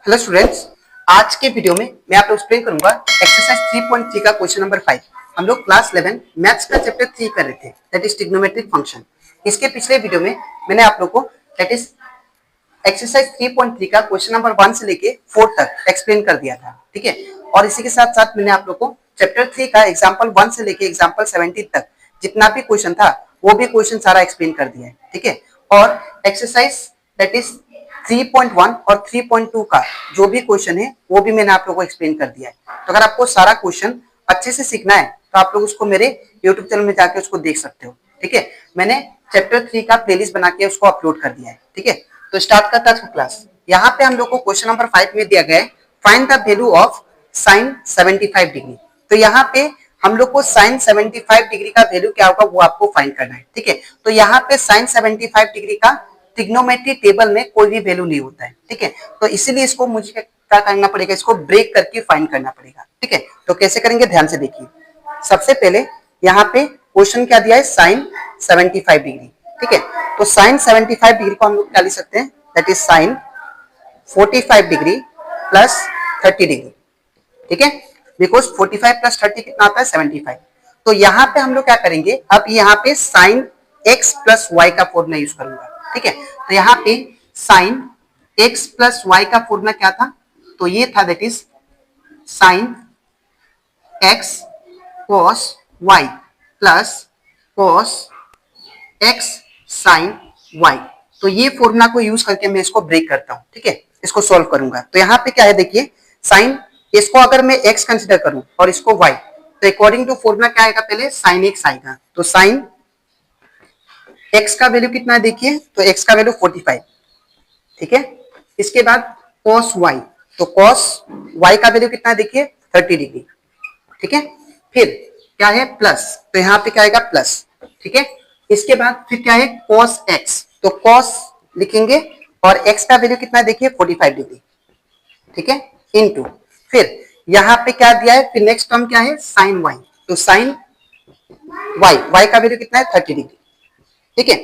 Hello students, आज के video में मैं आपको एक्सप्लेन करूंगा एक्सरसाइज 3.3 का क्वेश्चन नंबर 5। हम लोग क्लास 11 मैथ्स का चैप्टर 3 कर रहे थे, दैट इज ट्रिग्नोमेट्रिक फंक्शन। इसके पिछले वीडियो में मैंने आप लोग को दैट इज एक्सरसाइज 3.3 का क्वेश्चन नंबर 1 से लेके 4 तक एक्सप्लेन कर दिया था, ठीक है। और इसी के साथ साथ मैंने आप लोग को चैप्टर 3 का एग्जाम्पल 1 से लेके एग्जाम्पल 17 तक जितना भी क्वेश्चन था वो भी क्वेश्चन सारा एक्सप्लेन कर दिया है, ठीक है। और एक्सरसाइज दैट इज 3.1 और 3.2 का जो भी क्वेश्चन है वो भी मैंने आप लोगों को एक्सप्लेन कर दिया है। तो अगर आपको सारा क्वेश्चन अच्छे से सीखना है तो आप लोग उसको मेरे YouTube चैनल में जाके उसको देख सकते हो, ठीक है। मैंने चैप्टर 3 का प्लेलिस्ट बना के उसको अपलोड कर दिया है, ठीक है। तो स्टार्ट करता है क्लास। यहाँ पे हम लोग को क्वेश्चन नंबर 5 में दिया गया है find the value of sine 75 degree. तो यहाँ पे हम लोग को साइन 75 डिग्री का वैल्यू क्या होगा वो आपको फाइंड करना है, ठीक है। तो यहाँ पे साइन 75 डिग्री का ट्रिग्नोमेट्री टेबल में कोई भी वैल्यू नहीं होता है, ठीक है। तो इसीलिए इसको मुझे क्या करना पड़ेगा, इसको ब्रेक करके फाइंड करना पड़ेगा, ठीक है। तो कैसे करेंगे ध्यान से देखिए। सबसे पहले यहाँ पे क्वेश्चन क्या दिया है, साइन 75 डिग्री, ठीक है। तो साइन 75 डिग्री को हम लोग क्या लिख सकते हैं, that is sine 45 degree plus 30 degree, ठीक है। बिकॉज 45 प्लस 30 कितना आता है 75। तो यहाँ पे हम लोग क्या करेंगे, अब यहाँ पे साइन x प्लस वाई का फॉर्मूला यूज करूंगा, ठीक है। तो यहाँ पे साइन x प्लस वाई का फॉर्मूला क्या था, तो ये था that is sine x cos y plus cos x sin y। तो ये फॉर्मूला को यूज करके मैं इसको ब्रेक करता हूं, ठीक है। इसको सॉल्व करूंगा। तो यहाँ पे क्या है देखिए, साइन इसको अगर मैं x कंसीडर करूं और इसको y, तो अकॉर्डिंग टू फॉर्मूला क्या आएगा, पहले साइन x आएगा। तो साइन x का वैल्यू कितना है देखिए, तो x का वैल्यू 45, ठीक है। इसके बाद cos y, तो cos y का वैल्यू कितना है देखिए 30 डिग्री, ठीक है। फिर क्या है प्लस, तो यहाँ पे क्या आएगा प्लस, ठीक है। इसके बाद फिर क्या है cos x, तो cos लिखेंगे और x का वैल्यू कितना है देखिए 45 डिग्री, ठीक है, इनटू फिर यहाँ पे क्या दिया है, फिर नेक्स्ट टर्म क्या है साइन y, तो साइन y का वैल्यू कितना है 30 डिग्री, ठीक है।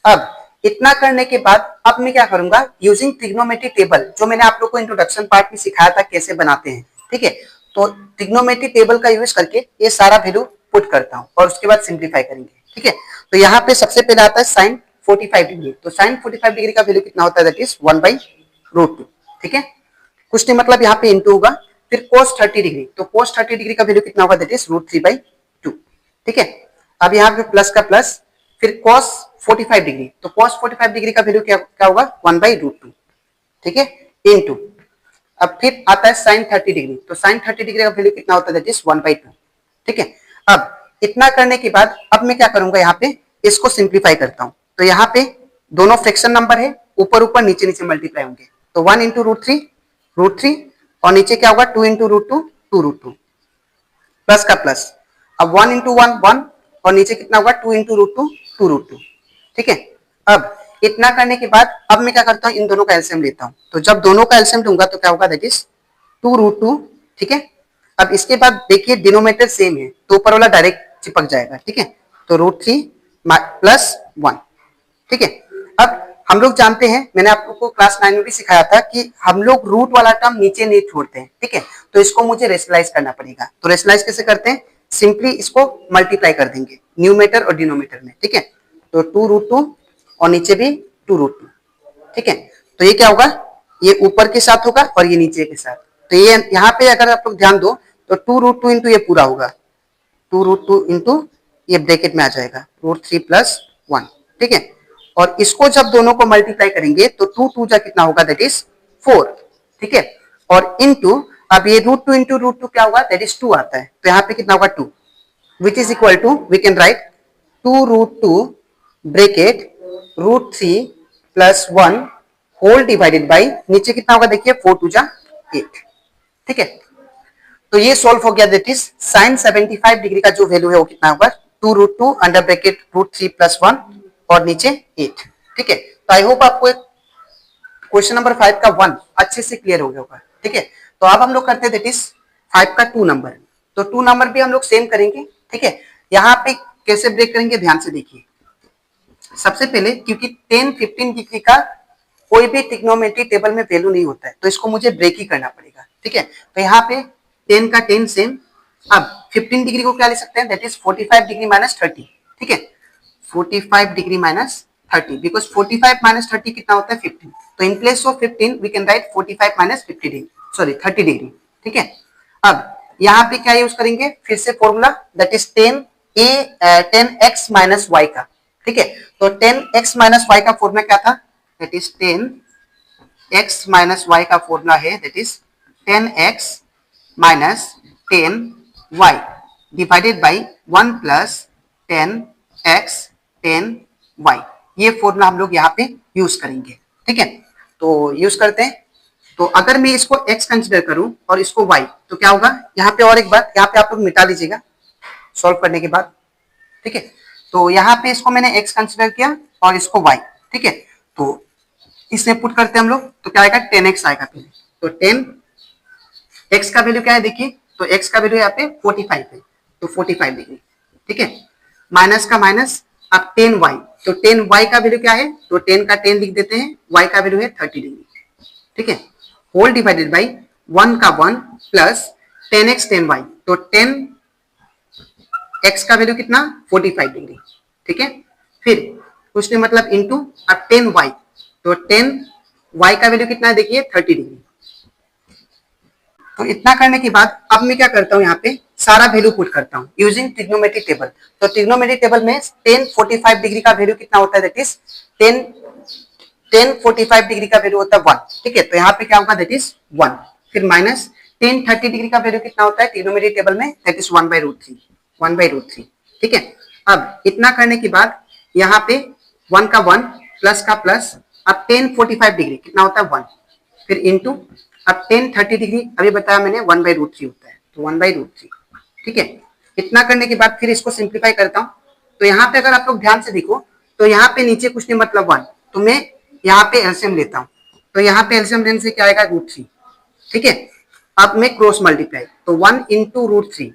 अब इतना करने के बाद अब मैं क्या करूंगा, यूजिंग ट्रिग्नोमेट्री टेबल, जो मैंने आप लोग को इंट्रोडक्शन पार्ट में सिखाया था कैसे बनाते हैं, ठीक है। तो ट्रिग्नोमेट्री टेबल का यूज करके ये सारा वैल्यू पुट करता हूं और उसके बाद सिंप्लीफाई करेंगे, ठीक है। तो यहाँ पे सबसे पहले आता है साइन 45 डिग्री। तो साइन 45 डिग्री का वैल्यू कितना होता है, दैट इज 1/√2, ठीक है। कुछ नहीं मतलब यहाँ पे इंटू होगा। फिर cos 30 डिग्री, तो cos 30 डिग्री का वैल्यू कितना होगा, दैट इज √3/2, ठीक है। अब यहाँ पे प्लस का प्लस, फिर cos 45 डिग्री, तो cos 45 डिग्री का वैल्यू क्या होगा 1/√2, ठीक है, इनटू अब फिर आता है साइन 30 डिग्री, तो साइन 30 डिग्री का वैल्यू कितना होता है, दैट इज 1/2, ठीक है। अब इतना करने के बाद अब मैं क्या करूंगा, यहाँ पे इसको सिंप्लीफाई करता हूं। तो यहाँ पे दोनों फ्रैक्शन नंबर है, ऊपर ऊपर नीचे नीचे मल्टीप्लाई होंगे। तो 1 इंटू √3 और नीचे क्या होगा 2 इंटू √2 2√2 प्लस का प्लस। अब 1 इंटू 1 और नीचे कितना होगा 2 इंटू √2 2√2, ठीक है। अब इतना करने के बाद अब मैं क्या करता हूँ, इन दोनों का एलसीएम लेता हूँ। तो जब दोनों का एलसीएम लूंगा तो क्या होगा, दैट इज 2√2, ठीक है। अब इसके बाद देखिए डिनोमिनेटर सेम है तो ऊपर वाला डायरेक्ट चिपक जाएगा, ठीक है। तो √3 प्लस 1, ठीक है। अब हम लोग जानते हैं, मैंने आप लोग को क्लास 9 में भी सिखाया था कि हम लोग रूट वाला टर्म नीचे नहीं छोड़ते हैं, ठीक है। तो इसको मुझे रेशनलाइज करना पड़ेगा। तो रेशनलाइज कैसे करते हैं, सिंपली इसको मल्टीप्लाई कर देंगे न्यूमेटर और डिनोमिनेटर में, ठीक है। तो 2√2 और नीचे भी 2√2, ठीक है। तो ये क्या होगा, ये ऊपर के साथ होगा और ये नीचे के साथ। तो ये यहाँ पे अगर आप लोग ध्यान दो तो 2√2 इंटू ये पूरा होगा, 2√2 इंटू ये ब्रैकेट में आ जाएगा √3 प्लस 1, ठीक है। और इसको जब दोनों को मल्टीप्लाई करेंगे तो 2 2 जा कितना होगा, दैट इज 4, ठीक है। और इनटू अब ये √2 इंटू √2 क्या होगा, दैट इज 2 आता है। तो यहाँ पे कितना होगा 2, which is equal to we can write 2√2 bracket √3 plus 1 whole divided by नीचे कितना होगा देखिए 4 2 जा 8, ठीक है। तो ये सॉल्व हो गया, दैट इज साइन 75 डिग्री का जो वैल्यू है वो कितना होगा 2√2 अंडर ब्रैकेट √3 प्लस 1 और नीचे 8, ठीक है। तो आई होप आपको क्वेश्चन नंबर 5 का 1 अच्छे से क्लियर हो गया होगा, ठीक है। तो अब हम लोग करते हैं दैट इज 5 का 2 नंबर। तो 2 नंबर भी हम लोग सेम करेंगे, ठीक है। यहाँ पे कैसे ब्रेक करेंगे ध्यान से देखिए। सबसे पहले क्योंकि 10 15 डिग्री का कोई भी ट्रिग्नोमेट्री टेबल में वैल्यू नहीं होता है, तो इसको मुझे ब्रेक ही करना पड़ेगा। ठीक है, तो यहाँ पे 10 का 10 सेम। अब 15 डिग्री को क्या ले सकते हैं, दैट इज 45 डिग्री माइनस 30। ठीक है, 45 डिग्री माइनस 30, बिकॉज 45 माइनस 30 कितना होता है 15। तो in place of 15 we can write 45 minus 50 degree, sorry 30 degree. ठीक है, अब यहाँ पे क्या यूज करेंगे, फिर से formula, that is 10x minus y का। ठीक है, तो 10x माइनस वाई का फॉर्मूला क्या था, that is 10x minus y का फॉर्मूला है, that is 10x minus 10y divided by 1 plus 10x 10y। ये फॉर्मूला हम लोग यहाँ पे यूज करेंगे। ठीक है, तो यूज करते हैं। तो अगर मैं इसको x कंसिडर करूं और इसको y, तो क्या होगा, यहाँ पे और एक बात, यहाँ पे आप लोग मिटा लीजिएगा सॉल्व करने के बाद। ठीक है, तो यहाँ पे इसको मैंने x कंसिडर किया और इसको y। ठीक है, तो इसमें पुट करते हैं हम लोग, तो क्या आएगा 10x आएगा पहले। तो 10x का वैल्यू क्या है देखिए, तो x का वैल्यू यहाँ पे 45 है, तो 45 डिग्री। ठीक है, माइनस का माइनस, अब 10y, तो 10y का वैल्यू क्या है, तो 10 का 10 लिख देते हैं, y का वैल्यू है 30 डिग्री। ठीक है, होल डिवाइडेड बाई 1 का 1 प्लस 10x 10y, तो 10x का वैल्यू कितना 45 डिग्री। ठीक है, फिर उसने मतलब इंटू, अब 10y, तो 10y का वैल्यू कितना है देखिए 30 डिग्री। तो इतना करने के बाद अब मैं क्या करता हूँ, यहाँ पे सारा वैल्यू पुट करता हूँ यूजिंग ट्रिग्नोमेट्री टेबल। तो ट्रिग्नोमेट्री टेबल में 1045 डिग्री का वैल्यू कितना होता है, दैट इज 1045 डिग्री का वैल्यू होता है 1। ठीक है, तो यहाँ पे क्या होगा, दैट इज 1। फिर माइनस 1030 डिग्री का वैल्यू कितना होता है ट्रिग्नोमेट्री टेबल में, दैट इज 1/√3, 1/√3। ठीक है, अब इतना करने के बाद यहाँ पे 1 का 1 प्लस का प्लस, अब 1045 डिग्री कितना होता है 1, फिर इंटू, अब 1030 डिग्री अभी बताया मैंने 1/√3 होता है, तो 1/√3। ठीक है, इतना करने के बाद फिर इसको सिंप्लीफाई करता हूँ। तो यहाँ पे अगर आप लोग ध्यान से देखो, तो यहाँ पे नीचे कुछ नहीं मतलब 1, तो मैं यहाँ पे एलसीएम लेता हूँ, तो यहाँ पे एलसीएम लेने से क्या आएगा √3। ठीक है, अब मैं क्रॉस मल्टीप्लाई, तो 1 इंटू √3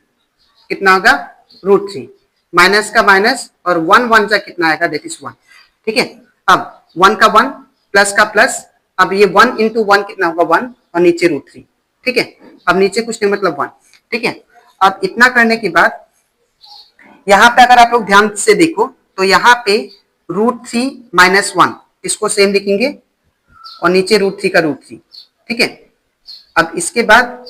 कितना होगा √3, माइनस का माइनस और 1 1 जा कितना आएगा, दैट इज 1। ठीक है, अब 1 का 1 प्लस का प्लस, अब ये 1 इंटू 1 कितना होगा 1 और नीचे √3। ठीक है, अब नीचे कुछ नहीं मतलब 1। ठीक है, अब इतना करने के बाद यहाँ पे अगर आप लोग ध्यान से देखो, तो यहाँ पे √3 माइनस 1 इसको सेम लिखेंगे और नीचे √3 का √3। ठीक है, अब इसके बाद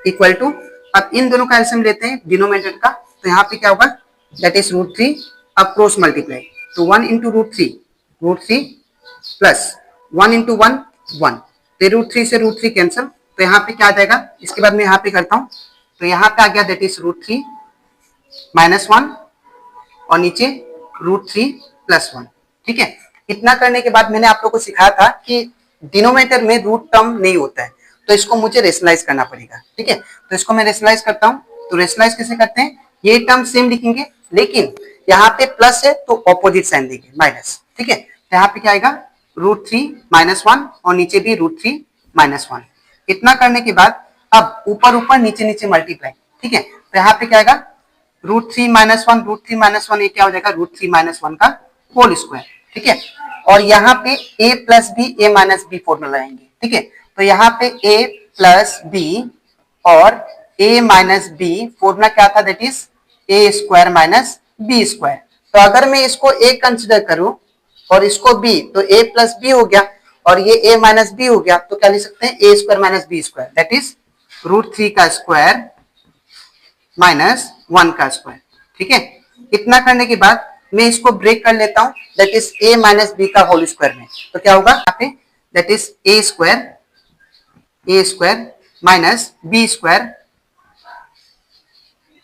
इक्वल टू, अब इन दोनों का एलसीएम लेते हैं डिनोमिनेटर का, तो यहाँ पे क्या होगा, दैट इज √3। अब क्रॉस मल्टीप्लाई, तो 1 इंटू √3 प्लस 1 इंटू 1 1, तो √3 से √3 कैंसिल, तो यहाँ पे क्या आ जाएगा, इसके बाद मैं यहाँ पे करता हूँ, तो यहाँ पे आ गया दैट इज √3 माइनस 1 और नीचे √3 प्लस 1। ठीक है, इतना करने के बाद मैंने आप लोगों को सिखाया था कि डिनोमिनेटर में रूट टर्म नहीं होता है, तो इसको मुझे रेशनलाइज करना पड़ेगा। ठीक है, तो इसको मैं रेशनलाइज करता हूँ, तो रेशनलाइज कैसे करते हैं, ये टर्म सेम लिखेंगे, लेकिन यहाँ पे प्लस है तो ऑपोजिट साइन देंगे माइनस। ठीक है, तो यहाँ पे क्या आएगा √3 माइनस 1 और नीचे भी √3 माइनस 1। इतना करने के बाद अब ऊपर ऊपर नीचे नीचे मल्टीप्लाई। ठीक है, तो यहाँ पे क्या आएगा √3 माइनस 1, √3 माइनस 1, ये क्या हो जाएगा √3 माइनस 1 का होल स्क्वायर। ठीक है, और यहाँ पे a plus b a minus b formula लगाएंगे। ठीक है, तो यहाँ पे a प्लस बी और a माइनस बी फॉर्मूला क्या था, that is a square minus b square. तो अगर मैं इसको a कंसिडर करूं और इसको b, तो a प्लस बी हो गया और ये a माइनस बी हो गया, तो क्या लिख सकते हैं a square minus b square, that is √3 का स्क्वायर माइनस 1 का स्क्वायर। ठीक है, इतना करने के बाद मैं इसको ब्रेक कर लेता हूं, that is a minus b का होल स्क्वायर में, तो क्या होगा यहाँ पे, that is a square minus b square,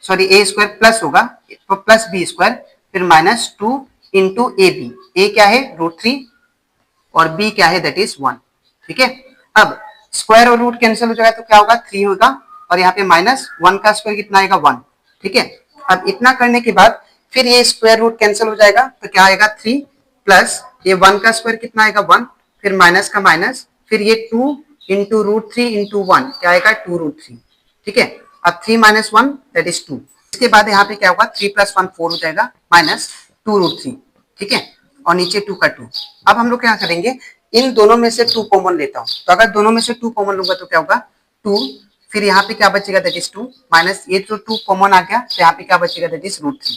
sorry a square plus होगा, तो प्लस बी स्क्वायर, फिर minus 2 into a b, a क्या है √3 और b क्या है दैट इज 1। ठीक है, अब स्क्वायर और रूट कैंसिल हो जाएगा, तो क्या होगा 3 होगा और यहाँ पे माइनस 1 का स्क्वायर कितना आएगा 1। ठीक है, अब इतना करने के बाद फिर ये स्क्वायर रूट कैंसिल हो जाएगा, तो क्या आएगा 3 प्लस ये 1 का स्क्वायर कितना आएगा 1, फिर माइनस का माइनस, फिर ये 2 इंटू √3 इंटू 1 क्या आएगा 2√3। ठीक है, अब 3 माइनस 1 दैट इज 2। इसके बाद यहाँ पे क्या होगा 3 प्लस 1 4 हो जाएगा माइनस 2√3। ठीक है, और नीचे 2 का 2। अब हम लोग क्या करेंगे, इन दोनों में से 2 कॉमन लेता हूँ, तो अगर दोनों में से 2 कॉमन लूंगा तो क्या होगा 2, फिर यहाँ पे क्या बचेगा दैट इज 2 माइनस ये जो 2 कॉमन आ गया तो यहाँ पे क्या बचेगा दैट इज √3,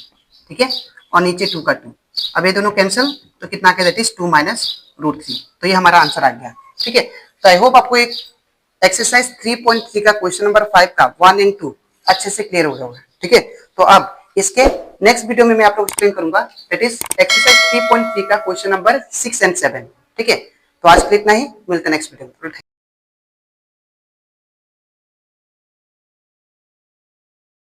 ठीक है, और नीचे 2 का 2, अब ये दोनों कैंसिल तो कितना आ गया दैट इज 2 माइनस √3, तो ये हमारा आंसर आ गया, ठीक है। तो आई होप आपको एक एक्सरसाइज 3.3 का क्वेश्चन नंबर 5 का 1 एंड 2 अच्छे से क्लियर हो गया होगा, ठीक है। तो अब इसके नेक्स्ट वीडियो में मैं आपको एक्सप्लेन करूंगा दैट इज एक्सरसाइज 3.3 का क्वेश्चन नंबर 6 एंड 7, ठीक है। तो आज के लिए इतना ही, मिलते हैं नेक्स्ट वीडियो में।